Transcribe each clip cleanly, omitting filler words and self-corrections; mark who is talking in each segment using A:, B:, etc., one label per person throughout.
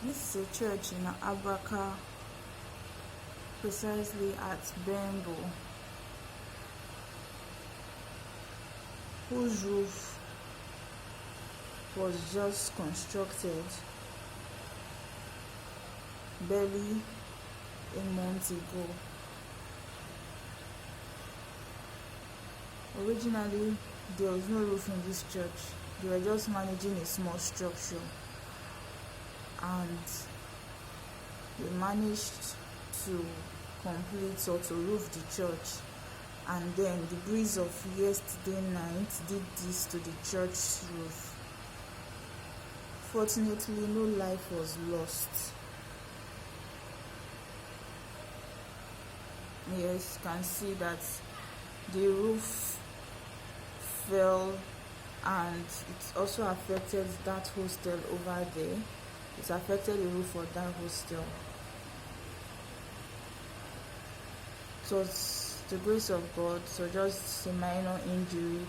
A: This is a church in Abraka, precisely at Benbo, whose roof was just constructed barely a month ago. Originally, there was no roof in this church. They were just managing a small structure, and they managed to complete or to roof the church. And then the breeze of yesterday night did this to the church roof. Fortunately, no life was lost. Yes, you can see that the roof fell, and it also affected that hostel over there. It affected the roof of that hostel. So it's the grace of God. So just a minor injury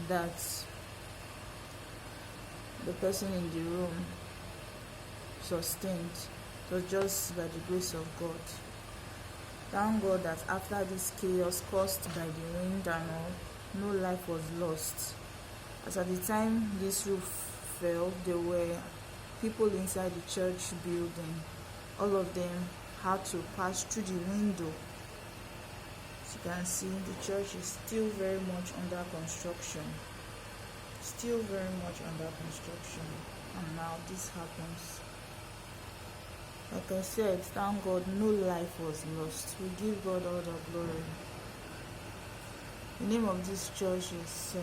A: that the person in the room sustained. So just by the grace of God. Thank God that after this chaos caused by the wind and all, no life was lost. As at the time this roof fell, there were people inside the church building. All of them had to pass through the window. As you can see, the church is still very much under construction. Still very much under construction. And now this happens. Like I said, thank God no life was lost. We give God all the glory. The name of this church is